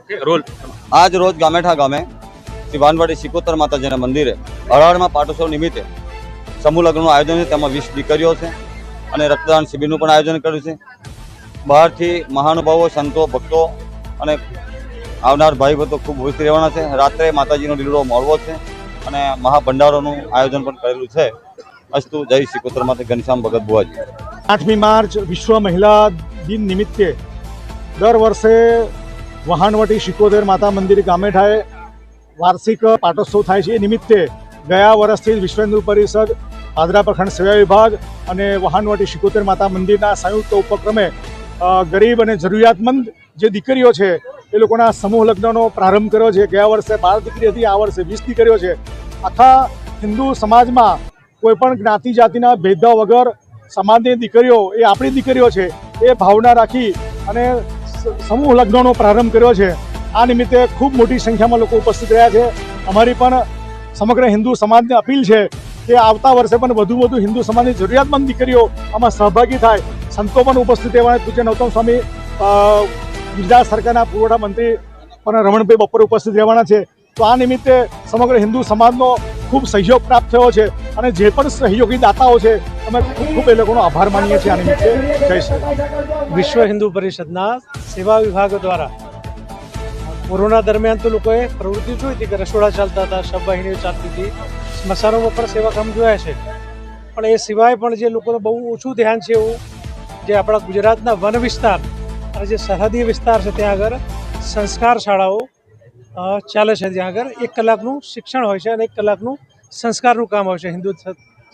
Role આજ રોજ ગામેઠા ગામે શ્રી વાનવાડી સિકોતર માતાજીના મંદિરે અઢારમાં પાટોત્સવ નિમિત્તે સમૂહ લગ્નનું આયોજન છે. તેમાં 20 દીકરીઓ છે અને રક્તદાન શિબિરનું પણ આયોજન કર્યું છે. બહારથી મહાનુભાવો, સંતો, ભક્તો અને આવનાર ભાઈ ભક્તો ખૂબ ઉપસ્થિત રહેવાના છે. રાત્રે માતાજીનો લીલો મળવો છે અને મહાભંડારોનું આયોજન પણ કરેલું છે. અસ્તુ. જય સિકોતર માતા. ઘનશ્યામ ભગત બુવાજી. 8મી માર્ચ વિશ્વ મહિલા દિન નિમિત્તે દર વર્ષે વહાણવટી સિકોતર માતા મંદિર ગામેઠાએ વાર્ષિક પાટોત્સવ થાય છે. એ નિમિત્તે ગયા વર્ષથી વિશ્વ હિન્દુ પરિષદ, પાદરા પ્રખંડ સેવા વિભાગ અને વહાણવટી સિકોતર માતા મંદિરના સંયુક્ત ઉપક્રમે ગરીબ અને જરૂરિયાતમંદ જે દીકરીઓ છે એ લોકોના સમૂહ લગ્નનો પ્રારંભ કર્યો છે. ગયા વર્ષે 12 દીકરી હતી, આ વર્ષે 20 દીકરીઓ છે. આખા હિન્દુ સમાજમાં કોઈપણ જ્ઞાતિ જાતિના ભેદભાવ વગર સમાજની દીકરીઓ એ આપણી દીકરીઓ છે એ ભાવના રાખી અને સમૂહ લગ્નનો પ્રારંભ કર્યો છે. આ નિમિત્તે ખૂબ મોટી સંખ્યામાં લોકો ઉપસ્થિત રહ્યા છે. અમારી પણ સમગ્ર હિન્દુ સમાજને અપીલ છે કે આવતા વર્ષે પણ વધુ હિન્દુ સમાજની જરૂરિયાતમંદ દીકરીઓ આમાં સહભાગી થાય. સંતો પણ ઉપસ્થિત રહેવાના. પૂજ્ય નૌતમ સ્વામી ગુજરાત સરકારના પુરવઠા મંત્રી પણ રમણભાઈ બપોર ઉપસ્થિત રહેવાના છે. તો આ નિમિત્તે સમગ્ર હિન્દુ સમાજનો ખૂબ સહયોગ પ્રાપ્ત થયો છે અને જે પણ સહયોગી દાતાઓ છે અમે ખૂબ એ લોકોનો આભાર માનીએ છીએ. આ નિમિત્તે જય શ્રી વિશ્વ હિન્દુ પરિષદના સેવા વિભાગ દ્વારા કોરોના દરમિયાન તો લોકોએ પ્રવૃત્તિ જોઈ હતી કે રસોડા ચાલતા હતા, શબવાહિનીઓ ચાલતી હતી, સ્મશાનોમાં પણ સેવાકામ જોયા છે. પણ એ સિવાય પણ જે લોકોનું બહુ ઓછું ધ્યાન છે એવું જે આપણા ગુજરાતના વન વિસ્તાર અને જે સરહદી વિસ્તાર છે ત્યાં આગળ સંસ્કાર શાળાઓ ચાલે છે. જ્યાં આગળ 1 કલાકનું શિક્ષણ હોય છે અને 1 કલાકનું સંસ્કારનું કામ હોય છે. હિન્દુ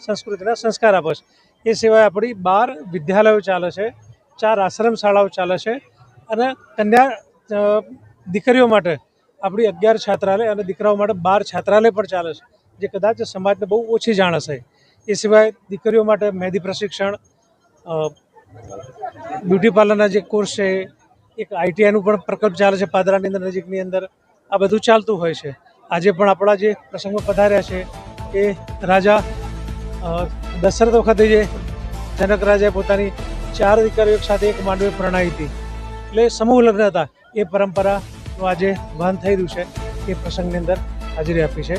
સંસ્કૃતિના સંસ્કાર આપે છે. એ સિવાય આપણી 12 વિદ્યાલયો ચાલે છે, 4 આશ્રમ શાળાઓ ચાલે છે અને કન્યા દીકરીઓ માટે આપણી 11 છાત્રાલય અને દીકરાઓ માટે 12 છાત્રાલય પણ ચાલે છે, જે કદાચ સમાજને બહુ ઓછી જાણ હશે. એ સિવાય દીકરીઓ માટે મહેંદી પ્રશિક્ષણ, બ્યુટી પાર્લરના જે કોર્સ છે, એક ITIનું પણ પ્રકલ્પ ચાલે છે પાદરાની અંદર, નજીકની અંદર. આ બધું ચાલતું હોય છે. આજે પણ આપણા જે પ્રસંગમાં પધાર્યા છે એ રાજા દશરથ વખતે જે જનક રાજાએ પોતાની 4 દીકરીઓ એક સાથે એક માંડવે પરણાવી હતી, એટલે સમૂહ લગ્ન હતા. એ પરંપરાનું આજે વહન થઈ રહ્યું છે. એ પ્રસંગની અંદર હાજરી આપી છે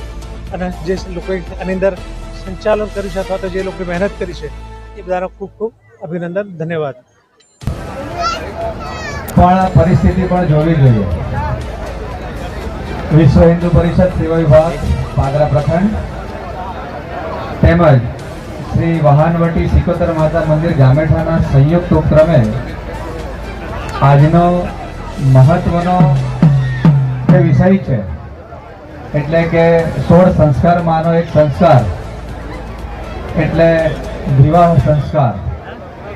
અને જે લોકોએ આની અંદર સંચાલન કર્યું છે અથવા તો જે લોકોએ મહેનત કરી છે એ બધાનો ખૂબ ખૂબ અભિનંદન, ધન્યવાદ. પણ પરિસ્થિતિ પણ જોવી જોઈએ. વિશ્વ હિન્દુ પરિષદ સેવા વિભાગ પાદરા પ્રખંડ તેમજ શ્રી વહાણવટી સિકોતર માતા મંદિર ગામેઠાના સંયુક્ત ઉપક્રમે આજનો મહત્વનો જે વિષય છે એટલે કે 16 સંસ્કારમાંનો એક સંસ્કાર એટલે વિવાહ સંસ્કાર.